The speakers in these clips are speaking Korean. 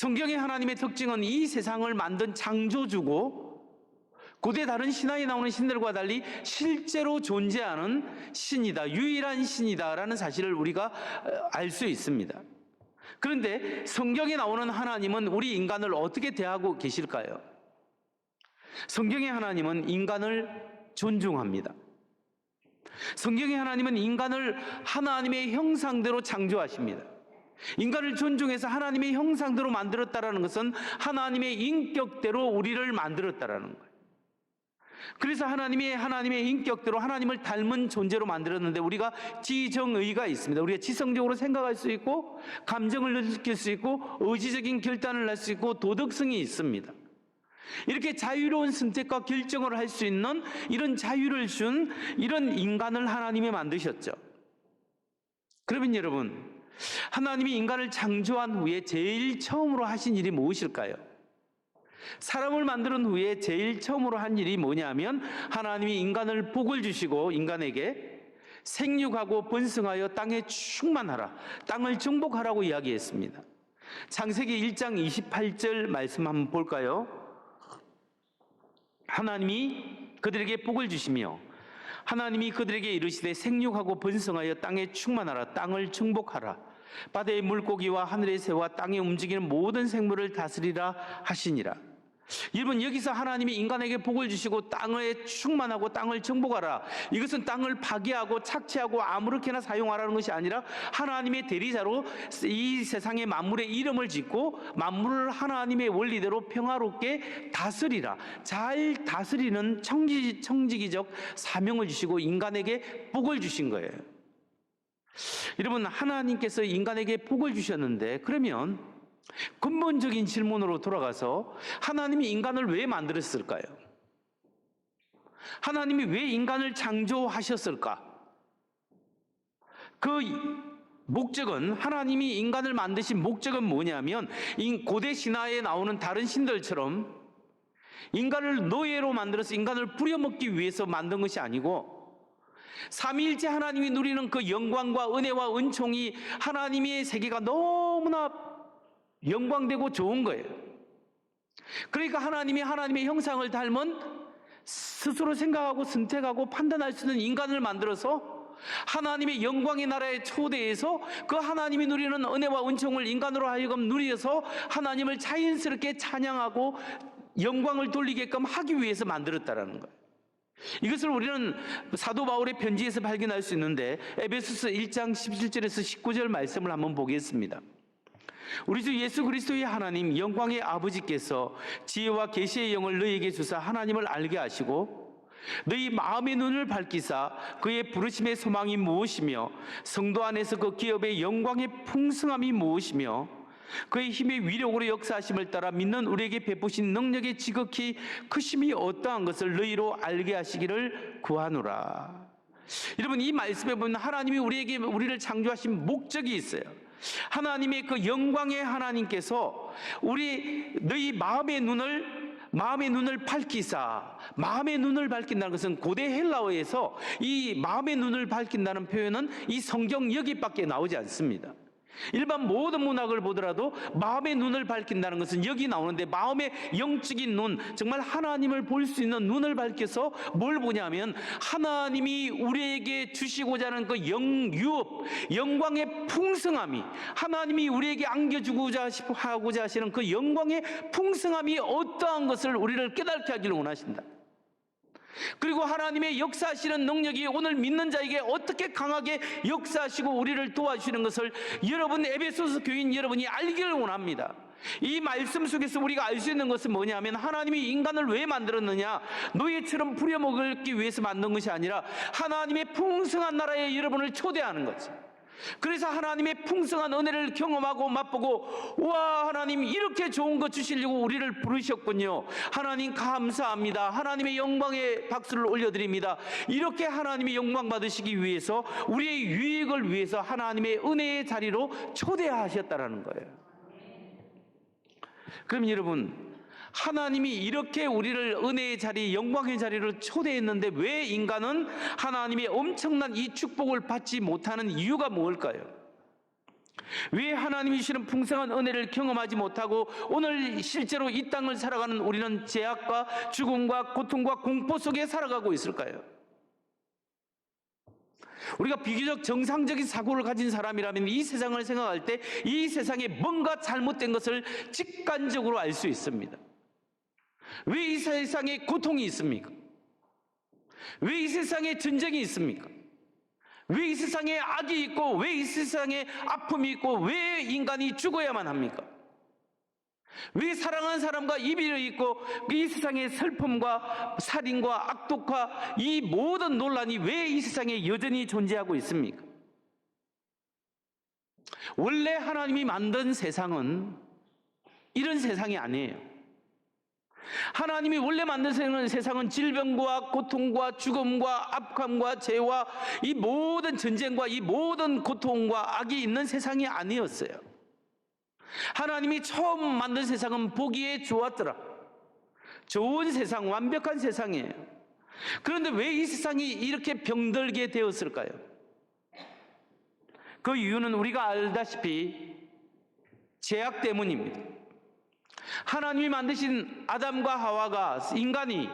성경의 하나님의 특징은 이 세상을 만든 창조주고, 고대 다른 신화에 나오는 신들과 달리 실제로 존재하는 신이다, 유일한 신이다라는 사실을 우리가 알 수 있습니다. 그런데 성경에 나오는 하나님은 우리 인간을 어떻게 대하고 계실까요? 성경의 하나님은 인간을 존중합니다. 성경의 하나님은 인간을 하나님의 형상대로 창조하십니다. 인간을 존중해서 하나님의 형상대로 만들었다라는 것은 하나님의 인격대로 우리를 만들었다라는 거예요. 그래서 하나님의 인격대로 하나님을 닮은 존재로 만들었는데, 우리가 지정의가 있습니다. 우리가 지성적으로 생각할 수 있고, 감정을 느낄 수 있고, 의지적인 결단을 할 수 있고, 도덕성이 있습니다. 이렇게 자유로운 선택과 결정을 할 수 있는 이런 자유를 준 이런 인간을 하나님이 만드셨죠. 그러면 여러분, 하나님이 인간을 창조한 후에 제일 처음으로 하신 일이 무엇일까요? 사람을 만든 후에 제일 처음으로 한 일이 뭐냐면, 하나님이 인간을 복을 주시고 인간에게 생육하고 번성하여 땅에 충만하라, 땅을 정복하라고 이야기했습니다. 창세기 1장 28절 말씀 한번 볼까요? 하나님이 그들에게 복을 주시며 하나님이 그들에게 이르시되 생육하고 번성하여 땅에 충만하라, 땅을 정복하라, 바다의 물고기와 하늘의 새와 땅에 움직이는 모든 생물을 다스리라 하시니라. 여러분, 여기서 하나님이 인간에게 복을 주시고 땅에 충만하고 땅을 정복하라, 이것은 땅을 파괴하고 착취하고 아무렇게나 사용하라는 것이 아니라 하나님의 대리자로 이 세상의 만물의 이름을 짓고 만물을 하나님의 원리대로 평화롭게 다스리라, 잘 다스리는 청지기적 사명을 주시고 인간에게 복을 주신 거예요. 여러분, 하나님께서 인간에게 복을 주셨는데, 그러면 근본적인 질문으로 돌아가서 하나님이 인간을 왜 만들었을까요? 하나님이 왜 인간을 창조하셨을까? 그 목적은, 하나님이 인간을 만드신 목적은 뭐냐면, 고대 신화에 나오는 다른 신들처럼 인간을 노예로 만들어서 인간을 부려먹기 위해서 만든 것이 아니고, 삼위일체 하나님이 누리는 그 영광과 은혜와 은총이 하나님의 세계가 너무나 영광되고 좋은 거예요. 그러니까 하나님이 하나님의 형상을 닮은, 스스로 생각하고 선택하고 판단할 수 있는 인간을 만들어서 하나님의 영광의 나라에 초대해서 그 하나님이 누리는 은혜와 은총을 인간으로 하여금 누려서 하나님을 자연스럽게 찬양하고 영광을 돌리게끔 하기 위해서 만들었다라는 거예요. 이것을 우리는 사도 바울의 편지에서 발견할 수 있는데, 에베소서 1장 17절에서 19절 말씀을 한번 보겠습니다. 우리 주 예수 그리스도의 하나님 영광의 아버지께서 지혜와 계시의 영을 너희에게 주사 하나님을 알게 하시고 너희 마음의 눈을 밝히사 그의 부르심의 소망이 무엇이며 성도 안에서 그 기업의 영광의 풍성함이 무엇이며 그의 힘의 위력으로 역사하심을 따라 믿는 우리에게 베푸신 능력의 지극히 크심이 어떠한 것을 너희로 알게 하시기를 구하노라. 여러분, 이 말씀에 보면 하나님이 우리를 창조하신 목적이 있어요. 하나님의 그 영광의 하나님께서 너희 마음의 눈을 밝히사, 마음의 눈을 밝힌다는 것은 고대 헬라어에서 이 마음의 눈을 밝힌다는 표현은 이 성경 여기밖에 나오지 않습니다. 일반 모든 문학을 보더라도 마음의 눈을 밝힌다는 것은 여기 나오는데, 마음의 영적인 눈, 정말 하나님을 볼 수 있는 눈을 밝혀서 뭘 보냐면, 하나님이 우리에게 주시고자 하는 그 유업, 영광의 풍성함이, 하나님이 우리에게 안겨주고자 하고자 하시는 그 영광의 풍성함이 어떠한 것을 우리를 깨닫게 하기를 원하신다. 그리고 하나님의 역사하시는 능력이 오늘 믿는 자에게 어떻게 강하게 역사하시고 우리를 도와주시는 것을 여러분, 에베소서 교인 여러분이 알기를 원합니다. 이 말씀 속에서 우리가 알 수 있는 것은 뭐냐면, 하나님이 인간을 왜 만들었느냐, 노예처럼 부려먹기 위해서 만든 것이 아니라 하나님의 풍성한 나라에 여러분을 초대하는 거죠. 그래서 하나님의 풍성한 은혜를 경험하고 맛보고, 와, 하나님 이렇게 좋은 것 주시려고 우리를 부르셨군요, 하나님 감사합니다, 하나님의 영광에 박수를 올려드립니다, 이렇게 하나님의 영광 받으시기 위해서, 우리의 유익을 위해서 하나님의 은혜의 자리로 초대하셨다라는 거예요. 그럼 여러분, 하나님이 이렇게 우리를 은혜의 자리, 영광의 자리로 초대했는데 왜 인간은 하나님의 엄청난 이 축복을 받지 못하는 이유가 뭘까요? 왜 하나님이 주시는 풍성한 은혜를 경험하지 못하고 오늘 실제로 이 땅을 살아가는 우리는 죄악과 죽음과 고통과 공포 속에 살아가고 있을까요? 우리가 비교적 정상적인 사고를 가진 사람이라면 이 세상을 생각할 때 이 세상에 뭔가 잘못된 것을 직관적으로 알 수 있습니다. 왜 이 세상에 고통이 있습니까? 왜 이 세상에 전쟁이 있습니까? 왜 이 세상에 악이 있고 왜 이 세상에 아픔이 있고 왜 인간이 죽어야만 합니까? 왜 사랑하는 사람과 이별이 있고 이 세상의 슬픔과 살인과 악독과 이 모든 논란이 왜 이 세상에 여전히 존재하고 있습니까? 원래 하나님이 만든 세상은 이런 세상이 아니에요. 하나님이 원래 만든 세상은 질병과 고통과 죽음과 악함과 죄와 이 모든 전쟁과 이 모든 고통과 악이 있는 세상이 아니었어요. 하나님이 처음 만든 세상은 보기에 좋았더라. 좋은 세상, 완벽한 세상이에요. 그런데 왜 이 세상이 이렇게 병들게 되었을까요? 그 이유는 우리가 알다시피 죄악 때문입니다. 하나님이 만드신 아담과 하와가 인간이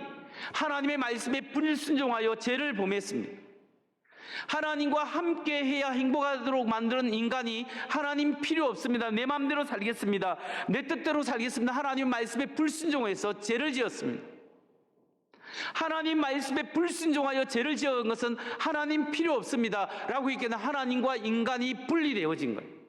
하나님의 말씀에 불순종하여 죄를 범했습니다. 하나님과 함께 해야 행복하도록 만드는 인간이 하나님 필요 없습니다. 내 마음대로 살겠습니다. 내 뜻대로 살겠습니다. 하나님 말씀에 불순종해서 죄를 지었습니다. 하나님 말씀에 불순종하여 죄를 지은 것은 하나님 필요 없습니다 라고 했기에 하나님과 인간이 분리되어진 거예요.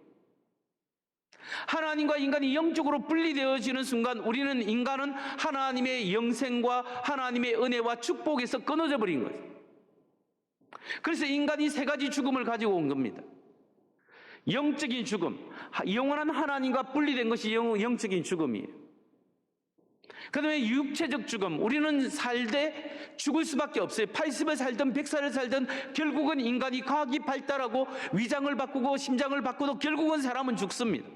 하나님과 인간이 영적으로 분리되어지는 순간 우리는 인간은 하나님의 영생과 하나님의 은혜와 축복에서 끊어져 버린 거예요. 그래서 인간이 세 가지 죽음을 가지고 온 겁니다. 영적인 죽음, 영원한 하나님과 분리된 것이 영적인 죽음이에요. 그 다음에 육체적 죽음, 우리는 살되 죽을 수밖에 없어요. 80을 살든 100살을 살든 결국은 인간이 과학이 발달하고 위장을 바꾸고 심장을 바꾸도 결국은 사람은 죽습니다.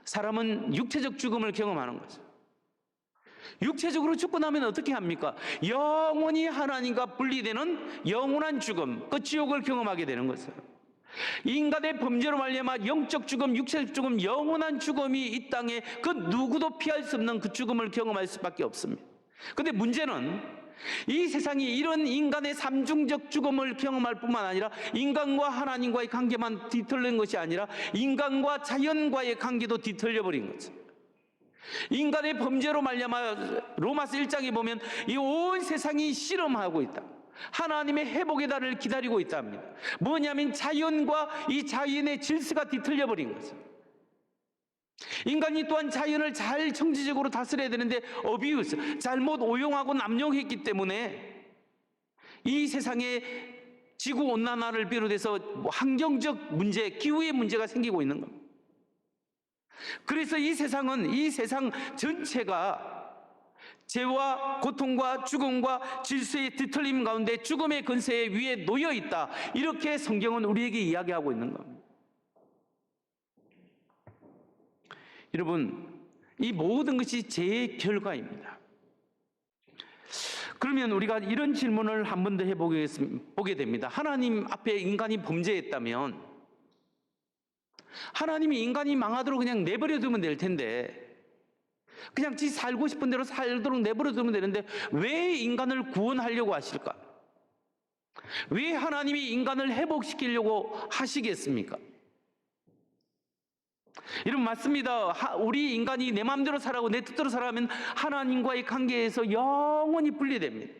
사람은 육체적 죽음을 경험하는 거죠. 육체적으로 죽고 나면 어떻게 합니까? 영원히 하나님과 분리되는 영원한 죽음, 그 지옥을 경험하게 되는 것이에요. 인간의 범죄로 말미암아 영적 죽음, 육체적 죽음, 영원한 죽음이 이 땅에 그 누구도 피할 수 없는 그 죽음을 경험할 수밖에 없습니다. 그런데 문제는 이 세상이 이런 인간의 삼중적 죽음을 경험할 뿐만 아니라 인간과 하나님과의 관계만 뒤틀린 것이 아니라 인간과 자연과의 관계도 뒤틀려 버린 거죠. 인간의 범죄로 말미암아 로마서 1장에 보면 이 온 세상이 실험하고 있다. 하나님의 회복의 날을 기다리고 있답니다. 뭐냐면 자연과 이 자연의 질서가 뒤틀려 버린 거죠. 인간이 또한 자연을 잘 정치적으로 다스려야 되는데 어비우스, 잘못 오용하고 남용했기 때문에 이 세상에 지구온난화를 비롯해서 환경적 문제, 기후의 문제가 생기고 있는 겁니다. 그래서 이 세상 전체가 죄와 고통과 죽음과 질서의 뒤틀림 가운데 죽음의 근세 위에 놓여 있다. 이렇게 성경은 우리에게 이야기하고 있는 겁니다. 여러분, 이 모든 것이 죄의 결과입니다. 그러면 우리가 이런 질문을 한 번 더 해보게 됩니다. 하나님 앞에 인간이 범죄했다면 하나님이 인간이 망하도록 그냥 내버려 두면 될 텐데, 그냥 지 살고 싶은 대로 살도록 내버려 두면 되는데 왜 인간을 구원하려고 하실까? 왜 하나님이 인간을 회복시키려고 하시겠습니까? 여러분, 맞습니다. 우리 인간이 내 마음대로 살아가고 내 뜻대로 살아가면 하나님과의 관계에서 영원히 분리됩니다.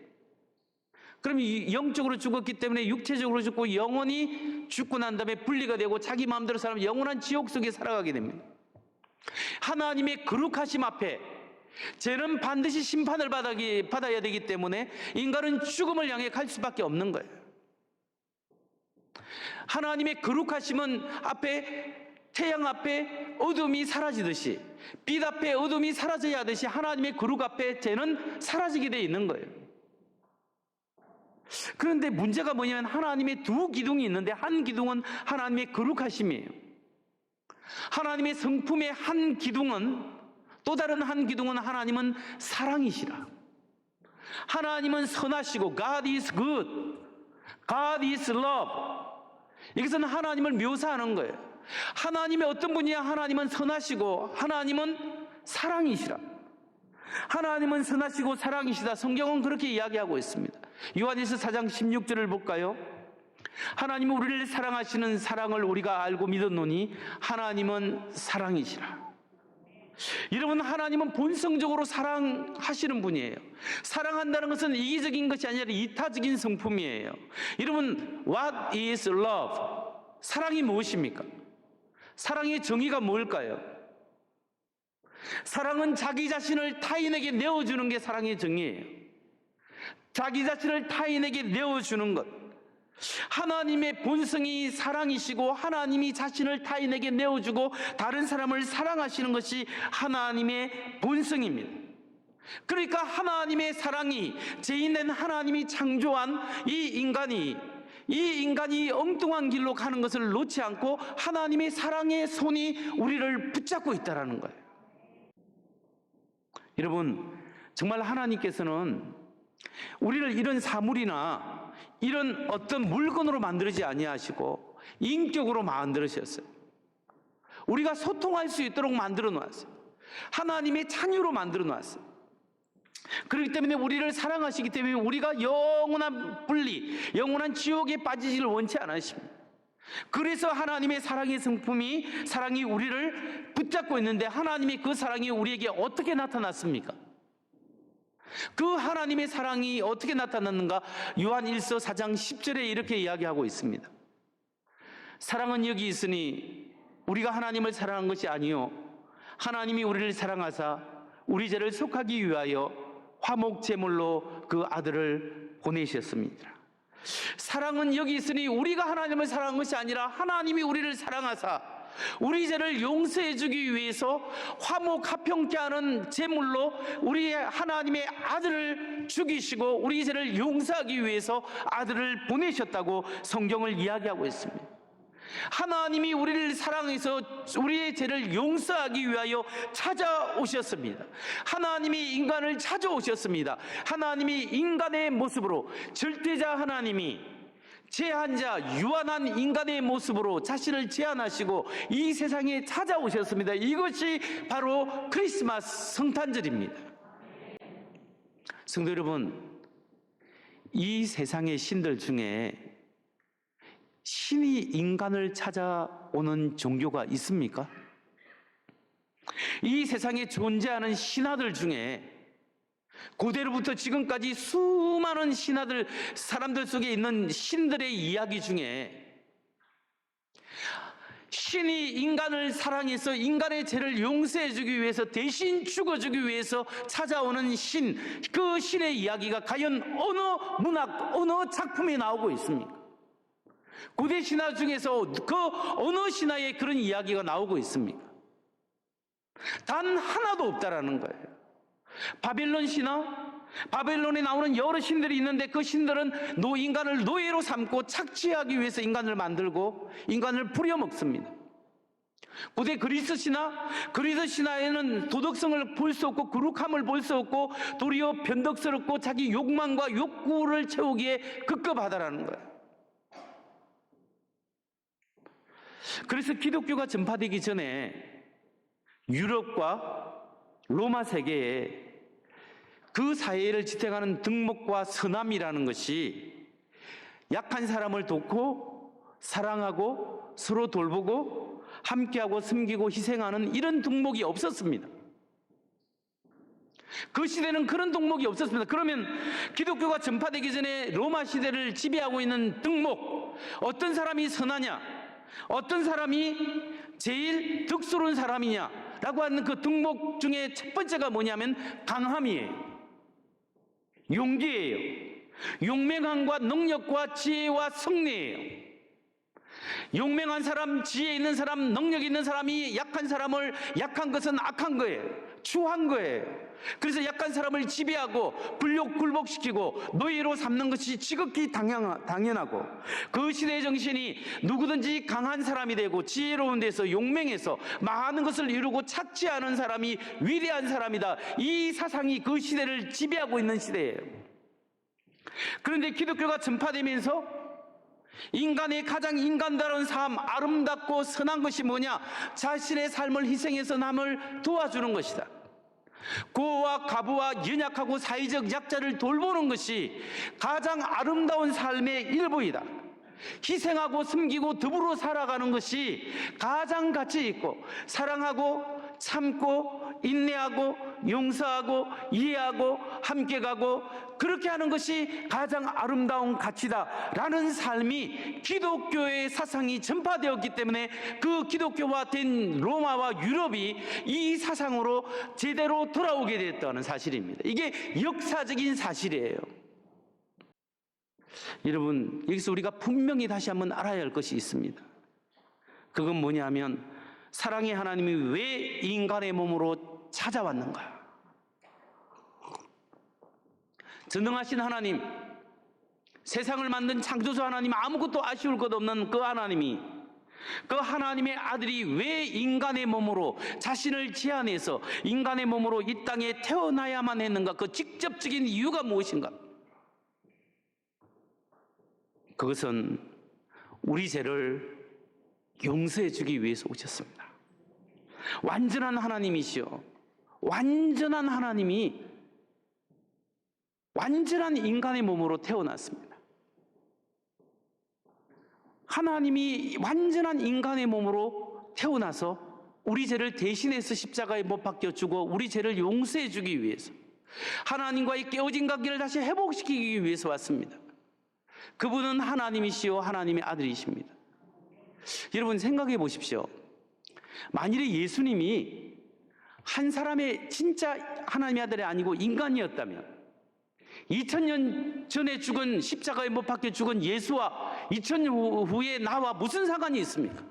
그럼 영적으로 죽었기 때문에 육체적으로 죽고 영원히 죽고 난 다음에 분리가 되고 자기 마음대로 살아가면 영원한 지옥 속에 살아가게 됩니다. 하나님의 거룩하심 앞에 죄는 반드시 심판을 받아야 되기 때문에 인간은 죽음을 향해 갈 수밖에 없는 거예요. 하나님의 거룩하심은 앞에 태양 앞에 어둠이 사라지듯이, 빛 앞에 어둠이 사라져야 하듯이 하나님의 거룩 앞에 죄는 사라지게 되어 있는 거예요. 그런데 문제가 뭐냐면 하나님의 두 기둥이 있는데 한 기둥은 하나님의 거룩하심이에요. 하나님의 성품의 한 기둥은, 또 다른 한 기둥은 하나님은 사랑이시라. 하나님은 선하시고 God is good, God is love. 이것은 하나님을 묘사하는 거예요. 하나님이 어떤 분이야? 하나님은 선하시고 하나님은 사랑이시라. 하나님은 선하시고 사랑이시다. 성경은 그렇게 이야기하고 있습니다. 요한일서 4장 16절을 볼까요? 하나님은 우리를 사랑하시는 사랑을 우리가 알고 믿었노니 하나님은 사랑이시라. 여러분, 하나님은 본성적으로 사랑하시는 분이에요. 사랑한다는 것은 이기적인 것이 아니라 이타적인 성품이에요. 여러분, what is love? 사랑이 무엇입니까? 사랑의 정의가 뭘까요? 사랑은 자기 자신을 타인에게 내어주는 게 사랑의 정의예요. 자기 자신을 타인에게 내어주는 것. 하나님의 본성이 사랑이시고 하나님이 자신을 타인에게 내어주고 다른 사람을 사랑하시는 것이 하나님의 본성입니다. 그러니까 하나님의 사랑이, 죄인된 하나님이 창조한 이 인간이 엉뚱한 길로 가는 것을 놓지 않고 하나님의 사랑의 손이 우리를 붙잡고 있다는 거예요. 여러분, 정말 하나님께서는 우리를 이런 사물이나 이런 어떤 물건으로 만들지 아니하시고 인격으로 만들으셨어요. 우리가 소통할 수 있도록 만들어 놓았어요. 하나님의 자녀로 만들어 놓았어요. 그렇기 때문에 우리를 사랑하시기 때문에 우리가 영원한 분리, 영원한 지옥에 빠지지를 원치 않으십니다. 그래서 하나님의 사랑의 성품이, 사랑이 우리를 붙잡고 있는데 하나님의 그 사랑이 우리에게 어떻게 나타났습니까? 그 하나님의 사랑이 어떻게 나타났는가? 요한일서 4장 10절에 이렇게 이야기하고 있습니다. 사랑은 여기 있으니 우리가 하나님을 사랑한 것이 아니요 하나님이 우리를 사랑하사 우리 죄를 속하기 위하여 화목 제물로 그 아들을 보내셨습니다. 사랑은 여기 있으니 우리가 하나님을 사랑한 것이 아니라 하나님이 우리를 사랑하사 우리 죄를 용서해 주기 위해서 화목 화평케 하는 제물로 우리 하나님의 아들을 죽이시고 우리 죄를 용서하기 위해서 아들을 보내셨다고 성경을 이야기하고 있습니다. 하나님이 우리를 사랑해서 우리의 죄를 용서하기 위하여 찾아오셨습니다. 하나님이 인간을 찾아오셨습니다. 하나님이 인간의 모습으로, 절대자 하나님이 제한 자, 유한한 인간의 모습으로 자신을 제한하시고 이 세상에 찾아오셨습니다. 이것이 바로 크리스마스 성탄절입니다. 성도 여러분, 이 세상의 신들 중에 신이 인간을 찾아오는 종교가 있습니까? 이 세상에 존재하는 신화들 중에 고대로부터 지금까지 수많은 신화들, 사람들 속에 있는 신들의 이야기 중에 신이 인간을 사랑해서 인간의 죄를 용서해 주기 위해서, 대신 죽어주기 위해서 찾아오는 신, 그 신의 이야기가 과연 어느 문학, 어느 작품에 나오고 있습니까? 고대 신화 중에서 그 어느 신화에 그런 이야기가 나오고 있습니까? 단 하나도 없다라는 거예요. 바벨론 신화, 바벨론에 나오는 여러 신들이 있는데 그 신들은 인간을 노예로 삼고 착취하기 위해서 인간을 만들고 인간을 부려먹습니다. 고대 그리스 신화에는 도덕성을 볼 수 없고 거룩함을 볼 수 없고 도리어 변덕스럽고 자기 욕망과 욕구를 채우기에 급급하다라는 거예요. 그래서 기독교가 전파되기 전에 유럽과 로마 세계에 그 사회를 지탱하는 덕목과 선함이라는 것이 약한 사람을 돕고 사랑하고 서로 돌보고 함께하고 섬기고 희생하는 이런 덕목이 없었습니다. 그 시대는 그런 덕목이 없었습니다. 그러면 기독교가 전파되기 전에 로마 시대를 지배하고 있는 덕목, 어떤 사람이 선하냐, 어떤 사람이 제일 덕스러운 사람이냐라고 하는 그 덕목 중에 첫 번째가 뭐냐면 강함이에요. 용기예요. 용맹함과 능력과 지혜와 성례예요. 용맹한 사람, 지혜 있는 사람, 능력 있는 사람이 약한 사람을, 약한 것은 악한 거예요. 추한 거예요. 그래서 약한 사람을 지배하고 굴복시키고 노예로 삼는 것이 지극히 당연하고, 그 시대의 정신이 누구든지 강한 사람이 되고 지혜로운 데서 용맹해서 많은 것을 이루고 착취하는 사람이 위대한 사람이다. 이 사상이 그 시대를 지배하고 있는 시대예요. 그런데 기독교가 전파되면서 인간의 가장 인간다운 삶, 아름답고 선한 것이 뭐냐? 자신의 삶을 희생해서 남을 도와주는 것이다. 고와 가부와 연약하고 사회적 약자를 돌보는 것이 가장 아름다운 삶의 일부이다. 희생하고 섬기고 더불어 살아가는 것이 가장 가치 있고, 사랑하고 참고 인내하고 용서하고 이해하고 함께 가고 그렇게 하는 것이 가장 아름다운 가치다라는 삶이 기독교의 사상이 전파되었기 때문에 그 기독교화된 로마와 유럽이 이 사상으로 제대로 돌아오게 됐다는 사실입니다. 이게 역사적인 사실이에요. 여러분, 여기서 우리가 분명히 다시 한번 알아야 할 것이 있습니다. 그건 뭐냐면, 사랑의 하나님이 왜 인간의 몸으로 찾아왔는가? 전능하신 하나님, 세상을 만든 창조주 하나님, 아무것도 아쉬울 것 없는 그 하나님이, 그 하나님의 아들이 왜 인간의 몸으로 자신을 제한해서 인간의 몸으로 이 땅에 태어나야만 했는가? 그 직접적인 이유가 무엇인가? 그것은 우리 죄를 용서해 주기 위해서 오셨습니다. 완전한 하나님이시요, 완전한 하나님이 완전한 인간의 몸으로 태어났습니다. 하나님이 완전한 인간의 몸으로 태어나서 우리 죄를 대신해서 십자가에 못 박혀 주고 우리 죄를 용서해 주기 위해서, 하나님과의 깨어진 관계를 다시 회복시키기 위해서 왔습니다. 그분은 하나님이시요 하나님의 아들이십니다. 여러분, 생각해 보십시오. 만일에 예수님이 한 사람의 진짜 하나님의 아들이 아니고 인간이었다면, 2000년 전에 죽은, 십자가에 못 박혀 죽은 예수와 2000년 후에 나와 무슨 상관이 있습니까?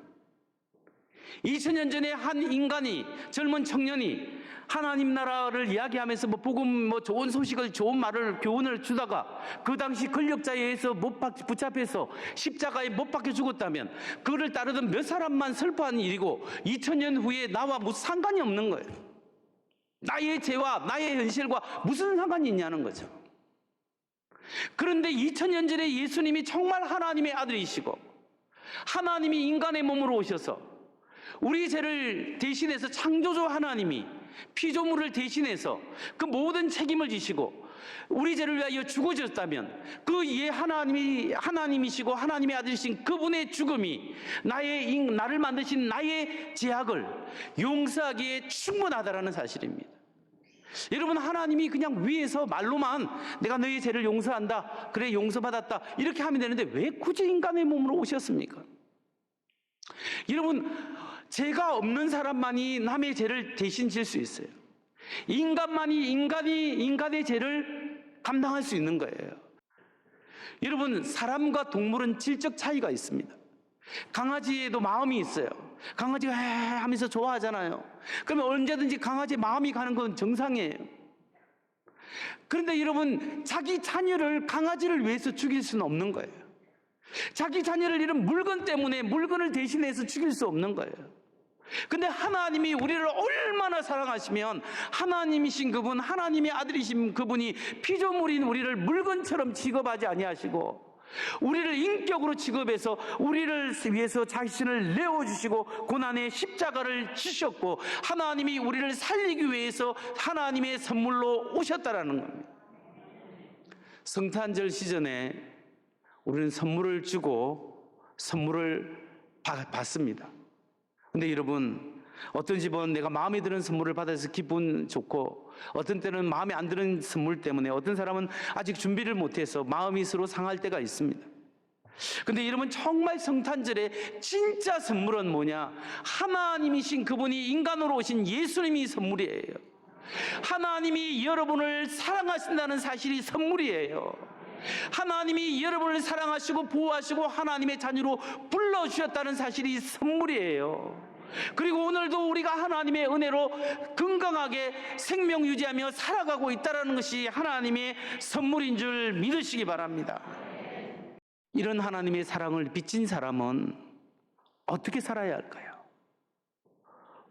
2000년 전에 한 인간이, 젊은 청년이 하나님 나라를 이야기하면서 복음, 좋은 소식을, 좋은 말을, 교훈을 주다가 그 당시 권력자에 의해서 붙잡혀서 십자가에 못 박혀 죽었다면 그를 따르던 몇 사람만 슬퍼한 일이고, 2000년 후에 나와 무슨 상관이 없는 거예요. 나의 죄와 나의 현실과 무슨 상관이 있냐는 거죠. 그런데 2000년 전에 예수님이 정말 하나님의 아들이시고 하나님이 인간의 몸으로 오셔서 우리 죄를 대신해서 창조주 하나님이 피조물을 대신해서 그 모든 책임을 지시고 우리 죄를 위하여 죽어졌다면, 그 하나님이시고 하나님의 아들이신 그분의 죽음이 나를 만드신 나의 죄악을 용서하기에 충분하다라는 사실입니다. 여러분, 하나님이 그냥 위에서 말로만 내가 너희 죄를 용서한다, 그래 용서받았다, 이렇게 하면 되는데 왜 굳이 인간의 몸으로 오셨습니까? 여러분, 죄가 없는 사람만이 남의 죄를 대신 질 수 있어요. 인간만이 인간의 죄를 감당할 수 있는 거예요. 여러분, 사람과 동물은 질적 차이가 있습니다. 강아지에도 마음이 있어요. 강아지가 하면서 좋아하잖아요. 그러면 언제든지 강아지 마음이 가는 건 정상이에요. 그런데 여러분, 자기 자녀를 강아지를 위해서 죽일 수는 없는 거예요. 자기 자녀를 이런 물건 때문에 물건을 대신해서 죽일 수 없는 거예요. 근데 하나님이 우리를 얼마나 사랑하시면 하나님이신 그분, 하나님의 아들이신 그분이 피조물인 우리를 물건처럼 취급하지 아니하시고 우리를 인격으로 취급해서 우리를 위해서 자신을 내어주시고 고난의 십자가를 지셨고 하나님이 우리를 살리기 위해서 하나님의 선물로 오셨다라는 겁니다. 성탄절 시즌에 우리는 선물을 주고 선물을 받습니다. 근데 여러분, 어떤 집은 내가 마음에 드는 선물을 받아서 기분 좋고, 어떤 때는 마음에 안 드는 선물 때문에 어떤 사람은 아직 준비를 못해서 마음이 서로 상할 때가 있습니다. 근데 여러분, 정말 성탄절에 진짜 선물은 뭐냐? 하나님이신 그분이 인간으로 오신 예수님이 선물이에요. 하나님이 여러분을 사랑하신다는 사실이 선물이에요. 하나님이 여러분을 사랑하시고 보호하시고 하나님의 자녀로 불러주셨다는 사실이 선물이에요. 그리고 오늘도 우리가 하나님의 은혜로 건강하게 생명 유지하며 살아가고 있다는 것이 하나님의 선물인 줄 믿으시기 바랍니다. 이런 하나님의 사랑을 빚진 사람은 어떻게 살아야 할까요?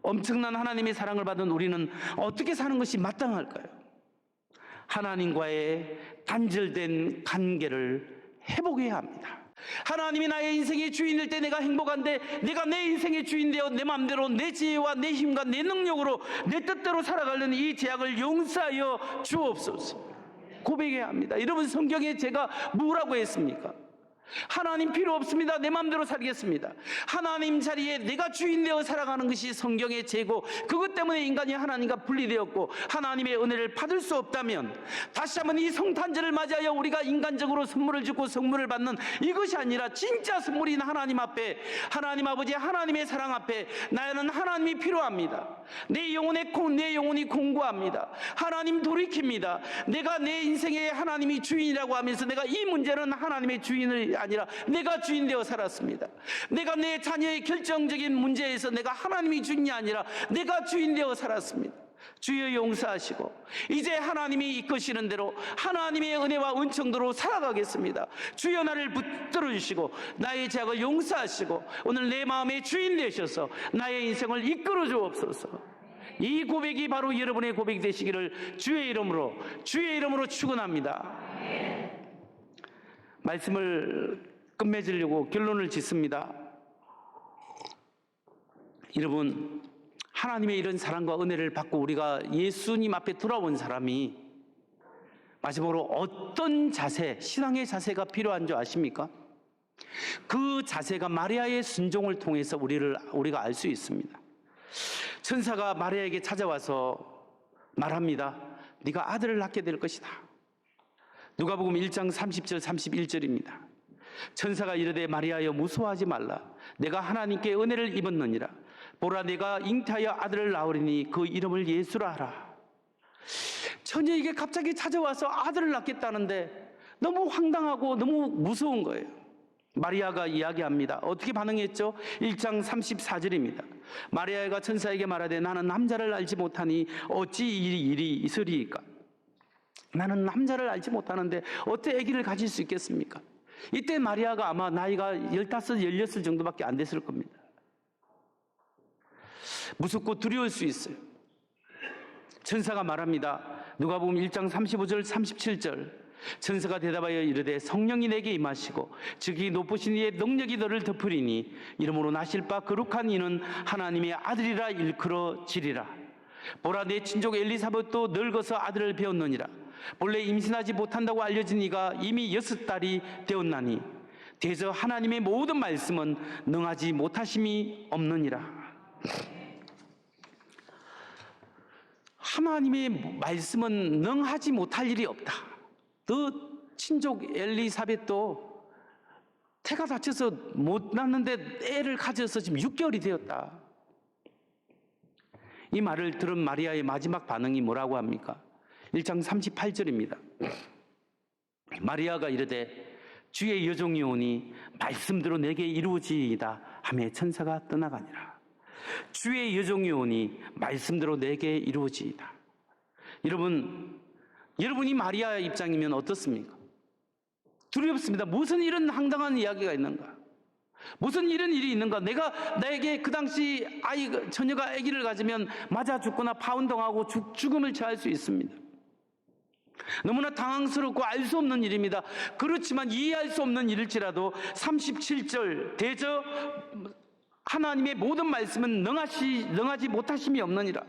엄청난 하나님의 사랑을 받은 우리는 어떻게 사는 것이 마땅할까요? 하나님과의 단절된 관계를 회복해야 합니다. 하나님이 나의 인생의 주인일 때 내가 행복한데, 내가 내 인생의 주인 되어 내 마음대로 내 지혜와 내 힘과 내 능력으로 내 뜻대로 살아가려는 이 죄악을 용서하여 주옵소서. 고백해야 합니다. 여러분, 성경에 제가 뭐라고 했습니까? 하나님 필요 없습니다. 내 마음대로 살겠습니다. 하나님 자리에 내가 주인 되어 살아가는 것이 성경의 죄고, 그것 때문에 인간이 하나님과 분리되었고 하나님의 은혜를 받을 수 없다면, 다시 한번 이 성탄절을 맞이하여 우리가 인간적으로 선물을 주고 선물을 받는 이것이 아니라 진짜 선물인 하나님 앞에, 하나님 아버지 하나님의 사랑 앞에 나는 하나님이 필요합니다. 내 영혼이 공고합니다. 하나님 돌이킵니다. 내가 내 인생의 하나님이 주인이라고 하면서 내가 이 문제는 하나님의 주인을 아니라 내가 주인 되어 살았습니다. 내가 내 자녀의 결정적인 문제에서 내가 하나님이 주인이 아니라 내가 주인 되어 살았습니다. 주여 용서하시고 이제 하나님이 이끄시는 대로 하나님의 은혜와 은총대로 살아가겠습니다. 주여 나를 붙들어 주시고 나의 죄악을 용서하시고 오늘 내 마음의 주인 되셔서 나의 인생을 이끌어 주옵소서. 이 고백이 바로 여러분의 고백이 되시기를 주의 이름으로 축원합니다. 말씀을 끝맺으려고 결론을 짓습니다. 여러분, 하나님의 이런 사랑과 은혜를 받고 우리가 예수님 앞에 돌아온 사람이 마지막으로 어떤 자세, 신앙의 자세가 필요한 줄 아십니까? 그 자세가 마리아의 순종을 통해서 우리가 알 수 있습니다. 천사가 마리아에게 찾아와서 말합니다. 네가 아들을 낳게 될 것이다. 누가복음 1장 30절 31절입니다. 천사가 이르되 마리아여 무서워하지 말라. 내가 하나님께 은혜를 입었느니라. 보라 내가 잉태하여 아들을 낳으리니 그 이름을 예수라 하라. 처녀에게 갑자기 찾아와서 아들을 낳겠다는데 너무 황당하고 너무 무서운 거예요. 마리아가 이야기합니다. 어떻게 반응했죠? 1장 34절입니다. 마리아가 천사에게 말하되 나는 남자를 알지 못하니 어찌 이 일이 있으리이까? 나는 남자를 알지 못하는데 어떻게 아기를 가질 수 있겠습니까? 이때 마리아가 아마 나이가 15, 16 정도밖에 안 됐을 겁니다. 무섭고 두려울 수 있어요. 천사가 말합니다. 누가복음 1장 35절 37절. 천사가 대답하여 이르되 성령이 내게 임하시고 즉이 높으신 이의 능력이 너를 덮으리니 이러므로 나실 바 거룩한 이는 하나님의 아들이라 일컬어지리라. 보라 내 친족 엘리사벳도 늙어서 아들을 배웠느니라. 본래 임신하지 못한다고 알려진 이가 이미 6달이 되었나니 대저 하나님의 모든 말씀은 능하지 못하심이 없느니라. 하나님의 말씀은 능하지 못할 일이 없다. 너 친족 엘리사벳도 태가 다쳐서 못 낳는데 애를 가져서 지금 6개월이 되었다. 이 말을 들은 마리아의 마지막 반응이 뭐라고 합니까? 1장 38절입니다. 마리아가 이르되 주의 여종이 오니 말씀대로 내게 이루어지이다 하며 천사가 떠나가니라. 주의 여종이 오니 말씀대로 내게 이루어지이다. 여러분이 마리아의 입장이면 어떻습니까? 두렵습니다. 무슨 이런 황당한 이야기가 있는가? 무슨 이런 일이 있는가? 나에게 그 당시 처녀가 아기를 가지면 맞아 죽거나 파운동하고 죽음을 처할 수 있습니다. 너무나 당황스럽고 알 수 없는 일입니다. 그렇지만 이해할 수 없는 일일지라도 37절 대저 하나님의 모든 말씀은 능하지 못하심이 없느니라.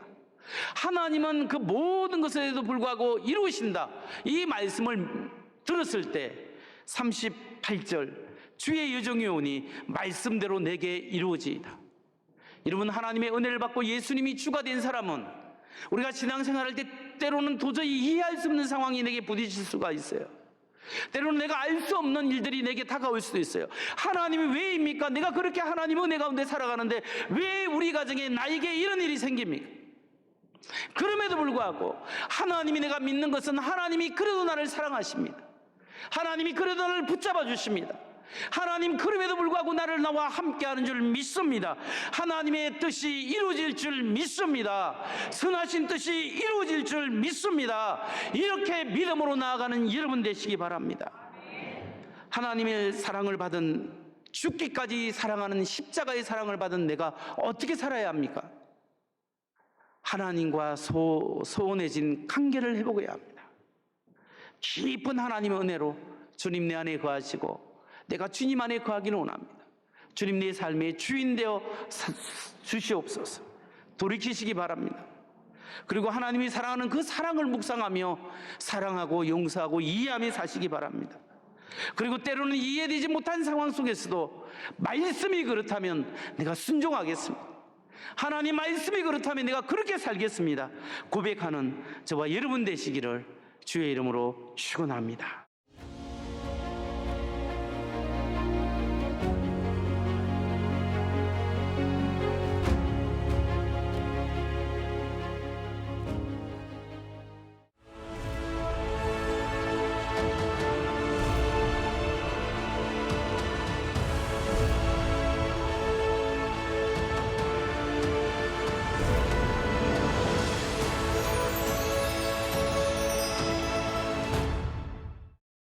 하나님은 그 모든 것에도 불구하고 이루신다. 이 말씀을 들었을 때 38절 주의 여종이 오니 말씀대로 내게 이루어지이다. 여러분, 하나님의 은혜를 받고 예수님이 주가 된 사람은 우리가 신앙생활할 때 때로는 도저히 이해할 수 없는 상황이 내게 부딪힐 수가 있어요. 때로는 내가 알 수 없는 일들이 내게 다가올 수도 있어요. 하나님이 왜입니까? 내가 그렇게 하나님 은혜 가운데 살아가는데 왜 우리 가정에 나에게 이런 일이 생깁니까? 그럼에도 불구하고 하나님이 내가 믿는 것은 하나님이 그래도 나를 사랑하십니다. 하나님이 그래도 나를 붙잡아 주십니다. 하나님 그럼에도 불구하고 나와 함께하는 줄 믿습니다. 하나님의 뜻이 이루어질 줄 믿습니다. 선하신 뜻이 이루어질 줄 믿습니다. 이렇게 믿음으로 나아가는 여러분 되시기 바랍니다. 하나님의 사랑을 받은, 죽기까지 사랑하는 십자가의 사랑을 받은 내가 어떻게 살아야 합니까? 하나님과 소원해진 관계를 회복해야 합니다. 깊은 하나님의 은혜로 주님 내 안에 거하시고 내가 주님 안에 거하기를 원합니다. 주님 내 삶의 주인 되어 주시옵소서. 돌이키시기 바랍니다. 그리고 하나님이 사랑하는 그 사랑을 묵상하며 사랑하고 용서하고 이해하며 사시기 바랍니다. 그리고 때로는 이해되지 못한 상황 속에서도 말씀이 그렇다면 내가 순종하겠습니다. 하나님 말씀이 그렇다면 내가 그렇게 살겠습니다. 고백하는 저와 여러분 되시기를 주의 이름으로 축원합니다.